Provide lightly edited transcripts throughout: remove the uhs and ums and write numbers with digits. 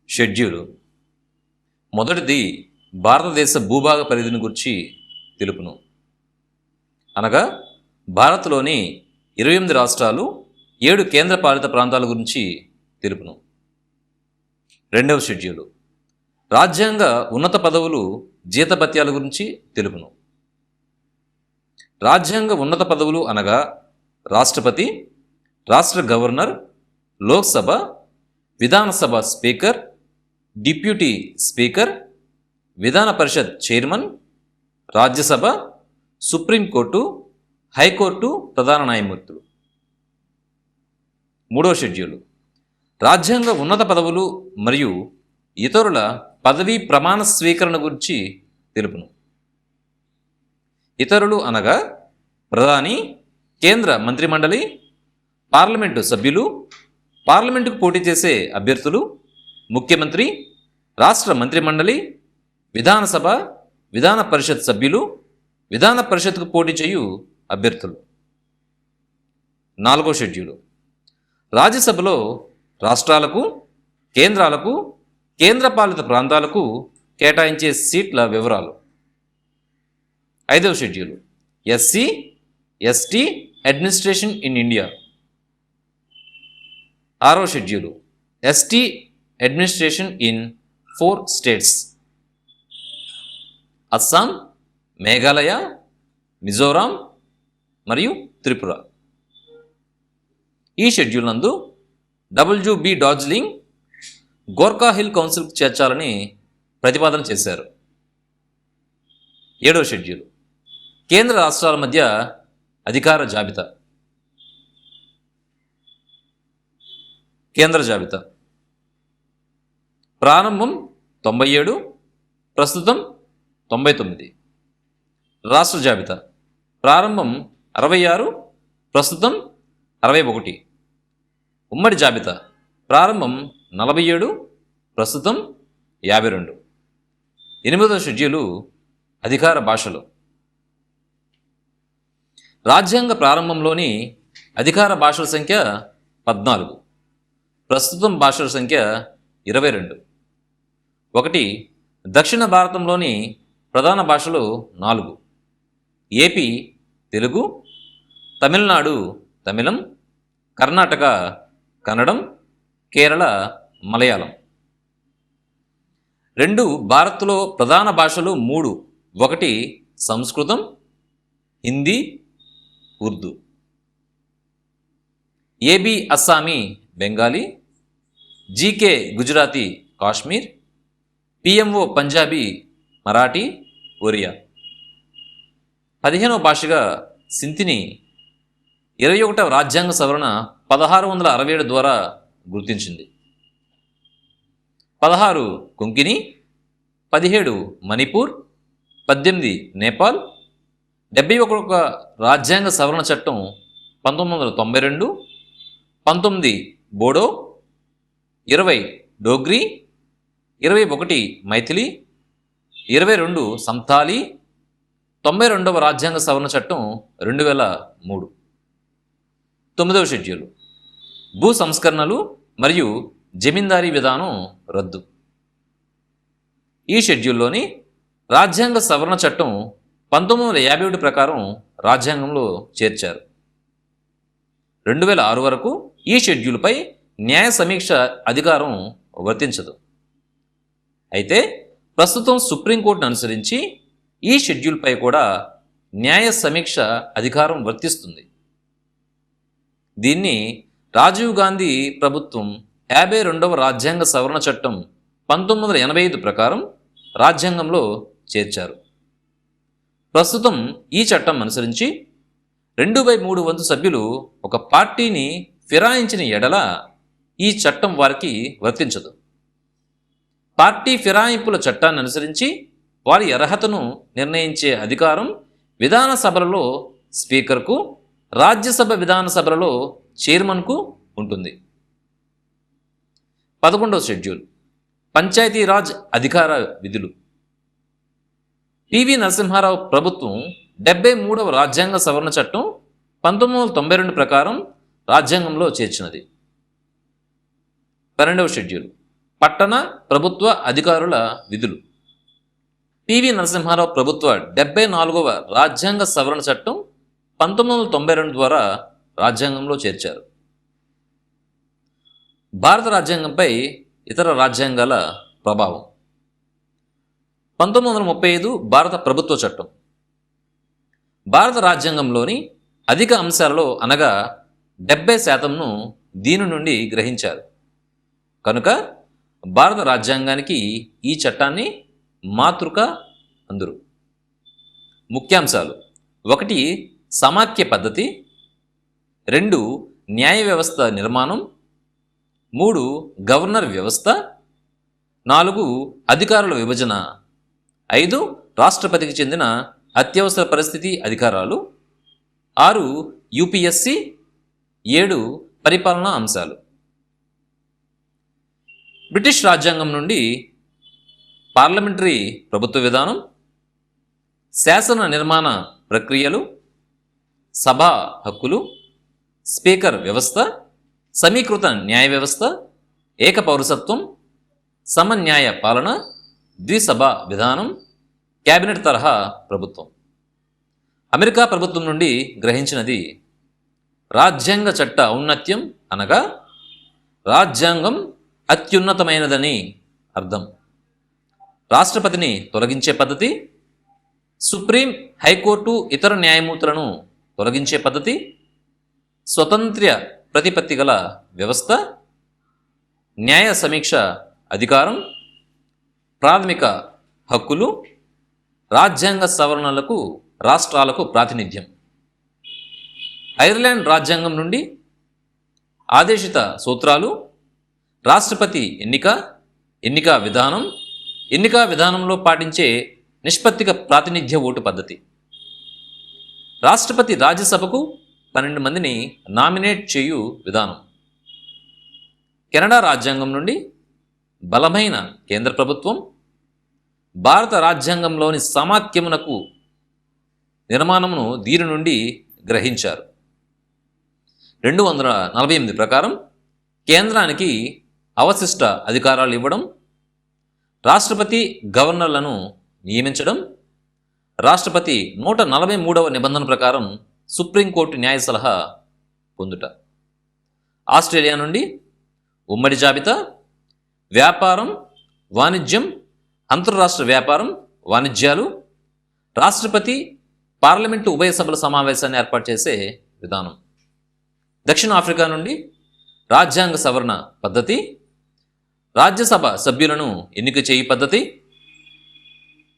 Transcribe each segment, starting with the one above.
Schedule మొదటిది భారతదేశ భూభాగ పరిధిని గురించి తెలుపును. అనగా భారత్లోని 28 రాష్ట్రాలు 7 కేంద్రపాలిత ప్రాంతాల గురించి తెలుపును. రెండవ షెడ్యూలు రాజ్యాంగ ఉన్నత పదవులు జీతభత్యాల గురించి తెలుపును. రాజ్యాంగ ఉన్నత పదవులు అనగా రాష్ట్రపతి, రాష్ట్ర governor, Lok Sabha, Vidhan Sabha speaker, deputy speaker, విధాన పరిషత్ చైర్మన్, రాజ్యసభ, సుప్రీంకోర్టు, హైకోర్టు ప్రధాన న్యాయమూర్తులు. మూడవ షెడ్యూలు రాజ్యాంగ ఉన్నత పదవులు మరియు ఇతరుల పదవీ ప్రమాణ స్వీకరణ గురించి తెలుపును. ఇతరులు అనగా ప్రధాని, కేంద్ర మంత్రిమండలి, పార్లమెంటు సభ్యులు, పార్లమెంటుకు పోటీ చేసే అభ్యర్థులు, ముఖ్యమంత్రి, రాష్ట్ర మంత్రిమండలి, విధానసభ, విధాన పరిషత్ సభ్యులు, విధాన పరిషత్కు పోటీ చేయు అభ్యర్థులు. నాలుగో షెడ్యూలు రాజ్యసభలో రాష్ట్రాలకు, కేంద్రాలకు, కేంద్రపాలిత ప్రాంతాలకు కేటాయించే సీట్ల వివరాలు. ఐదవ schedule SC, ST administration in India. ఆరవ schedule ST administration in 4 states: Assam, Meghalaya, Mizoram మరియు త్రిపుర. ఈ షెడ్యూల్ నందు డబ్ల్యూబీ డార్జిలింగ్ గోర్ఖా హిల్ కౌన్సిల్కు చేర్చాలని ప్రతిపాదన చేశారు. ఏడవ షెడ్యూల్ కేంద్ర రాష్ట్రాల మధ్య అధికార జాబితా. కేంద్ర జాబితా ప్రారంభం 97, ప్రస్తుతం 99. రాష్ట్ర జాబితా ప్రారంభం 66, ప్రస్తుతం 61. ఉమ్మడి జాబితా ప్రారంభం 47, ప్రస్తుతం 52. 8వ షెడ్యూలు అధికార భాషలు. రాజ్యాంగ ప్రారంభంలోని అధికార భాషల సంఖ్య 14, ప్రస్తుతం భాషల సంఖ్య 22. 1. దక్షిణ భారతంలోని ప్రధాన భాషలు 4: ఏపీ తెలుగు, తమిళనాడు తమిళం, కర్ణాటక కన్నడం, కేరళ మలయాళం. 2. భారత్లో ప్రధాన భాషలు 3: 1. సంస్కృతం, Hindi, Urdu. AB Assami Bengali, GK Gujarati Kashmir, PMO Punjabi Marathi Oriya. 15వ భాషగా సింధిని 21వ రాజ్యాంగ సవరణ 1667 ద్వారా గుర్తించింది. 16 కొంకిని, 17 మణిపూర్, 18 నేపాల్. 71వ రాజ్యాంగ సవరణ చట్టం 1992, 19 బోడో, 20 డోగ్రీ, 21 మైథిలి, 22 సంతాలి. 92వ రాజ్యాంగ సవరణ చట్టం 2003. 9వ షెడ్యూల్ భూ సంస్కరణలు మరియు జమీందారీ విధానం రద్దు. ఈ షెడ్యూల్లోని రాజ్యాంగ సవరణ చట్టం 1951 ప్రకారం రాజ్యాంగంలో చేర్చారు. 2006 వరకు ఈ షెడ్యూల్పై న్యాయ సమీక్ష అధికారం వర్తించదు. అయితే ప్రస్తుతం సుప్రీంకోర్టును అనుసరించి ఈ షెడ్యూల్పై కూడా న్యాయ సమీక్ష అధికారం వర్తిస్తుంది. దీన్ని రాజీవ్ గాంధీ ప్రభుత్వం 52వ రాజ్యాంగ సవరణ చట్టం 1985 ప్రకారం రాజ్యాంగంలో చేర్చారు. ప్రస్తుతం ఈ చట్టం అనుసరించి 2/3 వంతు సభ్యులు ఒక పార్టీని ఫిరాయించిన ఎడల ఈ చట్టం వారికి వర్తించదు. పార్టీ ఫిరాయింపుల చట్టాన్ని అనుసరించి వారి అర్హతను నిర్ణయించే అధికారం విధానసభలలో స్పీకర్కు, రాజ్యసభ విధానసభలలో చైర్మన్కు ఉంటుంది. 11వ షెడ్యూల్ పంచాయతీరాజ్ అధికార విధులు. పివి నరసింహారావు ప్రభుత్వం 73వ రాజ్యాంగ సవరణ చట్టం 1992 ప్రకారం రాజ్యాంగంలో చేర్చినది. 12వ షెడ్యూల్ పట్టణ ప్రభుత్వ అధికారుల విధులు. పివి నరసింహారావు ప్రభుత్వ 74వ రాజ్యాంగ సవరణ చట్టం 1992 ద్వారా రాజ్యాంగంలో చేర్చారు. భారత రాజ్యాంగంపై ఇతర రాజ్యాంగాల ప్రభావం. 1935 భారత ప్రభుత్వ చట్టం. భారత రాజ్యాంగంలోని అధిక అంశాలలో అనగా 70% దీని నుండి గ్రహించారు కనుక భారత రాజ్యాంగానికి ఈ చట్టాన్ని మాతృక అందురు. ముఖ్యాంశాలు: 1 సమాఖ్య పద్ధతి, 2 న్యాయ వ్యవస్థ నిర్మాణం, 3 గవర్నర్ వ్యవస్థ, 4 అధికారుల విభజన, 5 రాష్ట్రపతికి చెందిన అత్యవసర పరిస్థితి అధికారాలు, 6 యూపీఎస్సి, 7 పరిపాలనా అంశాలు. బ్రిటిష్ రాజ్యాంగం నుండి పార్లమెంటరీ ప్రభుత్వ విధానం, శాసన నిర్మాణ ప్రక్రియలు, సభా హక్కులు, స్పీకర్ వ్యవస్థ, సమీకృత న్యాయ వ్యవస్థ, ఏక పౌరసత్వం, సమన్యాయ పాలన, ద్విసభ విధానం, క్యాబినెట్ తరహా ప్రభుత్వం. అమెరికా ప్రభుత్వం నుండి గ్రహించినది: రాజ్యాంగ చట్ట ఔన్నత్యం అనగా రాజ్యాంగం అత్యున్నతమైనదని అర్థం. రాష్ట్రపతిని తొలగించే పద్ధతి, సుప్రీం హైకోర్టు ఇతర న్యాయమూర్తులను తొలగించే పద్ధతి, స్వతంత్ర ప్రతిపత్తి గల వ్యవస్థ, న్యాయ సమీక్ష అధికారం, ప్రాథమిక హక్కులు, రాజ్యాంగ సవరణలకు రాష్ట్రాలకు ప్రాతినిధ్యం. ఐర్లాండ్ రాజ్యాంగం నుండి ఆదేశిత సూత్రాలు, రాష్ట్రపతి ఎన్నిక విధానం, ఎన్నికా విధానంలో పాటించే నిష్పత్తిక ప్రాతినిధ్య ఓటు పద్ధతి. రాష్ట్రపతి రాజ్యసభకు 12 మందిని నామినేట్ చేయు విధానం. కెనడా రాజ్యాంగం నుండి బలమైన కేంద్ర ప్రభుత్వం, భారత రాజ్యాంగంలోని సమాఖ్యమునకు నిర్మాణమును దీని నుండి గ్రహించారు. 248 ప్రకారం కేంద్రానికి అవశిష్ట అధికారాలు ఇవ్వడం, రాష్ట్రపతి గవర్నర్లను నియమించడం, రాష్ట్రపతి 143వ నిబంధన ప్రకారం సుప్రీంకోర్టు న్యాయ సలహా పొందుట. ఆస్ట్రేలియా నుండి ఉమ్మడి జాబితా, వ్యాపారం, వాణిజ్యం, అంతర్రాష్ట్ర వ్యాపారం, వాణిజ్యాలు, రాష్ట్రపతి పార్లమెంటు ఉభయ సభల సమావేశాన్ని ఏర్పాటు చేసే విధానం. దక్షిణాఫ్రికా నుండి రాజ్యాంగ సవరణ పద్ధతి, రాజ్యసభ సభ్యులను ఎన్నిక చేయి పద్ధతి.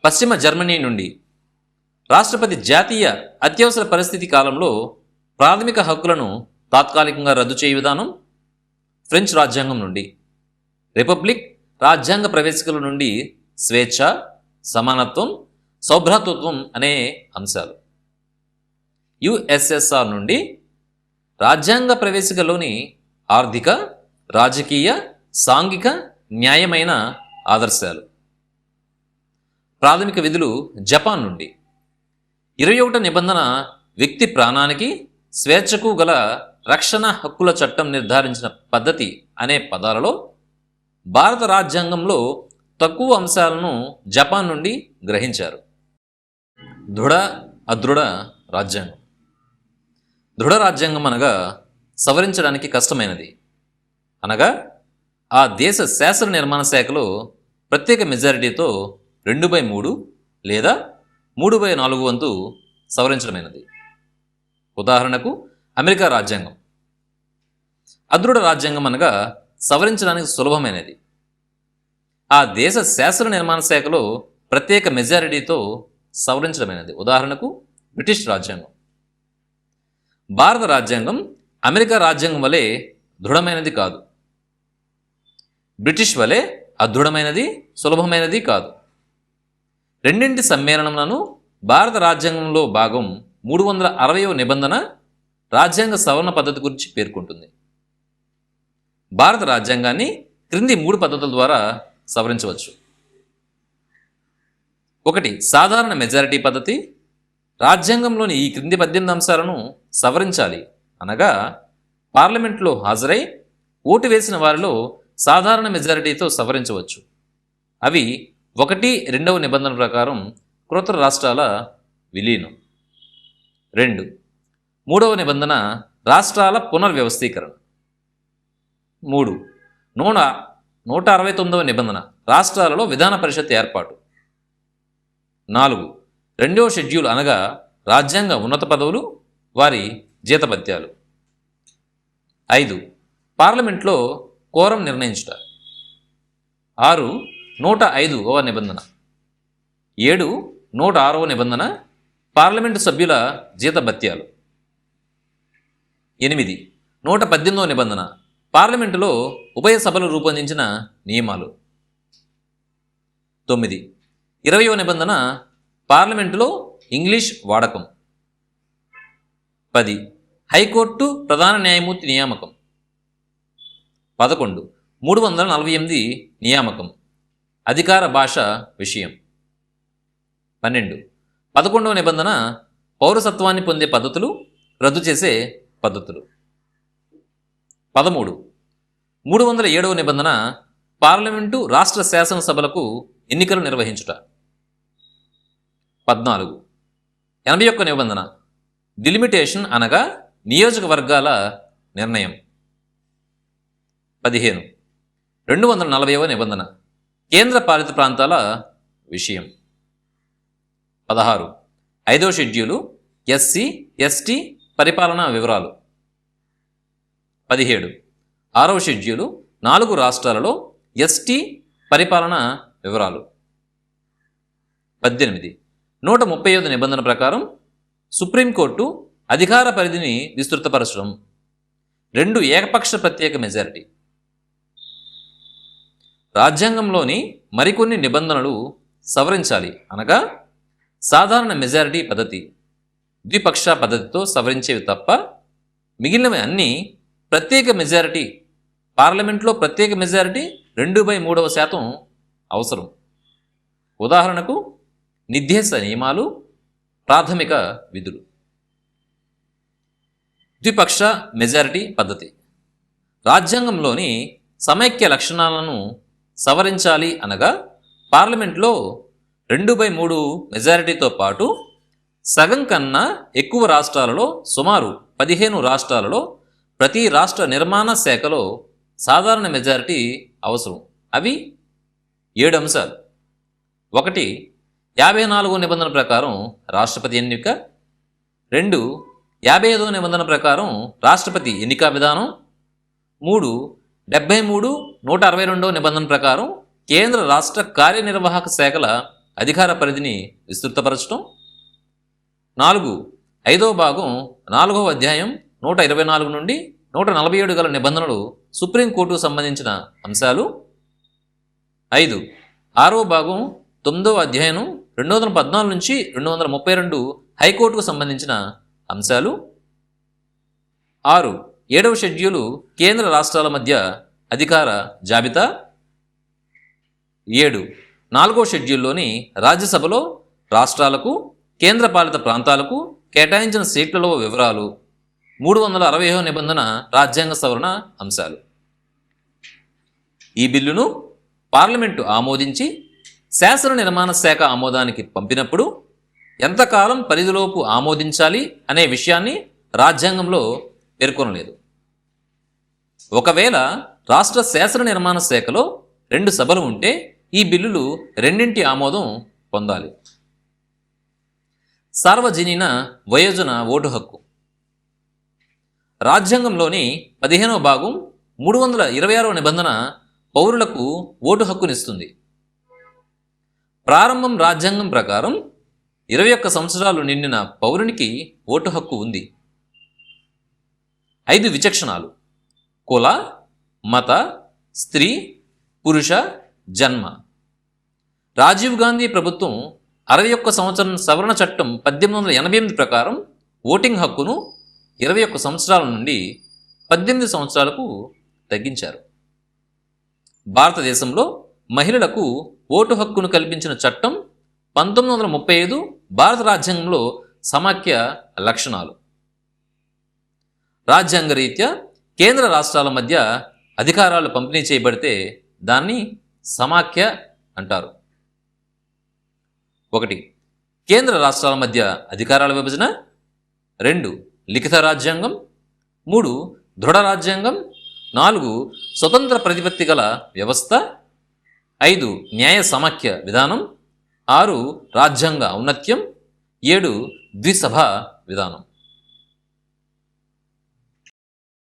పశ్చిమ జర్మనీ నుండి రాష్ట్రపతి జాతీయ అత్యవసర పరిస్థితి కాలంలో ప్రాథమిక హక్కులను తాత్కాలికంగా రద్దు చేయు విధానం. ఫ్రెంచ్ రాజ్యాంగం నుండి రిపబ్లిక్ రాజ్యాంగ ప్రవేశికల నుండి స్వేచ్ఛ, సమానత్వం, సౌభ్రాతృత్వం అనే అంశాలు. యుఎస్ఎస్ఆర్ నుండి రాజ్యాంగ ప్రవేశికలోని ఆర్థిక, రాజకీయ, సాంఘిక, న్యాయమైన ఆదర్శాలు. ప్రాథమిక విధులు జపాన్ నుండి 21 నిబంధన వ్యక్తి ప్రాణానికి, స్వేచ్ఛకు గల రక్షణ హక్కుల చట్టం నిర్ధారించిన పద్ధతి అనే పదాలలో భారత రాజ్యాంగంలో తక్కువ అంశాలను జపాన్ నుండి గ్రహించారు. దృఢ అదృఢ రాజ్యాంగం. దృఢ రాజ్యాంగం అనగా సవరించడానికి కష్టమైనది అనగా ఆ దేశ శాసన నిర్మాణ శాఖలో ప్రత్యేక మెజారిటీతో 2/3 లేదా 3/4 వంతు సవరించడమైనది. ఉదాహరణకు అమెరికా రాజ్యాంగం. అదృఢ రాజ్యాంగం అనగా సవరించడానికి సులభమైనది. ఆ దేశ శాసన నిర్మాణ శాఖలో ప్రత్యేక మెజారిటీతో సవరించడమైనది. ఉదాహరణకు బ్రిటిష్ రాజ్యాంగం. భారత రాజ్యాంగం అమెరికా రాజ్యాంగం వలె దృఢమైనది కాదు. బ్రిటిష్ వలె అదృఢమైనది, సులభమైనది కాదు. రెండింటి సమ్మేళనములను భారత రాజ్యాంగంలో భాగం 360వ నిబంధన రాజ్యాంగ సవరణ పద్ధతి గురించి పేర్కొంటుంది. భారత రాజ్యాంగాన్ని క్రింది 3 పద్ధతుల ద్వారా సవరించవచ్చు. 1 సాధారణ మెజారిటీ పద్ధతి. రాజ్యాంగంలోని ఈ క్రింది 18 అంశాలను సవరించాలి అనగా పార్లమెంట్లో హాజరై ఓటు వేసిన వారిలో సాధారణ మెజారిటీతో సవరించవచ్చు. అవి 1(2) నిబంధన ప్రకారం కృత రాష్ట్రాల విలీనం. 2. 3వ నిబంధన రాష్ట్రాల పునర్వ్యవస్థీకరణ. 3. 169వ నిబంధన రాష్ట్రాలలో విధాన పరిషత్ ఏర్పాటు. 4. 2వ షెడ్యూల్ అనగా రాజ్యాంగ ఉన్నత పదవులు, వారి జీతభత్యాలు. 5. పార్లమెంట్లో కోరం నిర్ణయించుట. 6. 105వ నిబంధన. 7. 106వ నిబంధన పార్లమెంటు సభ్యుల జీతభత్యాలు. 8. 118వ నిబంధన పార్లమెంటులో ఉభయ సభలు రూపొందించిన నియమాలు. 9. 20వ నిబంధన పార్లమెంటులో ఇంగ్లీష్ వాడకం. 10. హైకోర్టు ప్రధాన న్యాయమూర్తి నియామకం. 11. 348 నియామకం, అధికార భాష విషయం. 12. 11వ నిబంధన పౌరసత్వాన్ని పొందే పద్ధతులు, రద్దు చేసే పద్ధతులు. 13. 307వ నిబంధన పార్లమెంటు రాష్ట్ర శాసనసభలకు ఎన్నికలు నిర్వహించుట. 14. 81 నిబంధన డిలిమిటేషన్ అనగా నియోజకవర్గాల నిర్ణయం. 15. 240వ నిబంధన కేంద్ర పాలిత ప్రాంతాల విషయం. 16. 5వ షెడ్యూలు ఎస్సీ ఎస్టీ పరిపాలనా వివరాలు. 17. 6వ షెడ్యూలు 4 రాష్ట్రాలలో ఎస్టీ పరిపాలనా వివరాలు. 18. 135 నిబంధన ప్రకారం సుప్రీంకోర్టు అధికార పరిధిని విస్తృతపరచడం. 2 ఏకపక్ష ప్రత్యేక మెజారిటీ. రాజ్యాంగంలోని మరికొన్ని నిబంధనలు సవరించాలి అనగా సాధారణ మెజారిటీ పద్ధతి, ద్విపక్ష పద్ధతితో సవరించేవి తప్ప మిగిలినవి అన్నీ ప్రత్యేక మెజారిటీ. పార్లమెంట్లో ప్రత్యేక మెజారిటీ 2/3 అవసరం. ఉదాహరణకు నిర్దేశ నియమాలు, ప్రాథమిక విధులు. ద్విపక్ష మెజారిటీ పద్ధతి రాజ్యాంగంలోని సమైక్య లక్షణాలను సవరించాలి అనగా పార్లమెంట్లో 2/3 మెజారిటీతో పాటు సగం కన్నా ఎక్కువ రాష్ట్రాలలో సుమారు 15 రాష్ట్రాలలో ప్రతి రాష్ట్ర నిర్మాణ శాఖలో సాధారణ మెజారిటీ అవసరం. అవి 7 అంశాలు. 1. 54వ నిబంధన ప్రకారం రాష్ట్రపతి ఎన్నిక. 2. 55వ నిబంధన ప్రకారం రాష్ట్రపతి ఎన్నికా విధానం. 3. 73, 162వ నిబంధన ప్రకారం కేంద్ర రాష్ట్ర కార్యనిర్వాహక శాఖల అధికార పరిధిని విస్తృతపరచడం. 4. 5వ భాగం 4వ అధ్యాయం 124 నుండి 147 గల నిబంధనలు సుప్రీంకోర్టుకు సంబంధించిన అంశాలు. 5. 6వ భాగం 9వ అధ్యాయం 214 నుంచి 232 హైకోర్టుకు సంబంధించిన అంశాలు. 6. 7వ షెడ్యూలు కేంద్ర రాష్ట్రాల మధ్య అధికార జాబితా. 7. 4వ షెడ్యూల్లోని రాజ్యసభలో రాష్ట్రాలకు, కేంద్రపాలిత ప్రాంతాలకు కేటాయించిన సీట్లలో వివరాలు. 360వ నిబంధన రాజ్యాంగ సవరణ అంశాలు. ఈ బిల్లును పార్లమెంటు ఆమోదించి శాసన నిర్మాణ శాఖ ఆమోదానికి పంపినప్పుడు ఎంతకాలం పరిధిలోపు ఆమోదించాలి అనే విషయాన్ని రాజ్యాంగంలో పేర్కొనలేదు. ఒకవేళ రాష్ట్ర శాసన నిర్మాణ శాఖలో 2 సభలు ఉంటే ఈ బిల్లులు రెండింటి ఆమోదం పొందాలి. సార్వజనీన వయోజన ఓటు హక్కు రాజ్యాంగంలోని 15వ భాగం 326వ నిబంధన పౌరులకు ఓటు హక్కునిస్తుంది. ప్రారంభం రాజ్యాంగం ప్రకారం 21 సంవత్సరాలు నిండిన పౌరునికి ఓటు హక్కు ఉంది. 5 విచక్షణాలు: కుల, మత, స్త్రీ, పురుష, జన్మ. రాజీవ్ గాంధీ ప్రభుత్వం 61 సంవత్సరం సవరణ చట్టం 1888 ప్రకారం ఓటింగ్ హక్కును 21 సంవత్సరాల నుండి 18 సంవత్సరాలకు తగ్గించారు. భారతదేశంలో మహిళలకు ఓటు హక్కును కల్పించిన చట్టం 1935 భారత రాజ్యాంగంలో సమాఖ్య లక్షణాలు. రాజ్యాంగ రీత్యా కేంద్ర రాష్ట్రాల మధ్య అధికారాలు పంపిణీ చేయబడితే దాన్ని సమాఖ్య అంటారు. 1. కేంద్ర రాష్ట్రాల మధ్య అధికారాల విభజన. 2. లిఖిత రాజ్యాంగం. 3. దృఢ రాజ్యాంగం. 4. స్వతంత్ర ప్రతిపత్తి గల వ్యవస్థ. 5. న్యాయ సమాఖ్య విధానం. 6. రాజ్యాంగ ఔన్నత్యం. 7. ద్విసభ విధానం.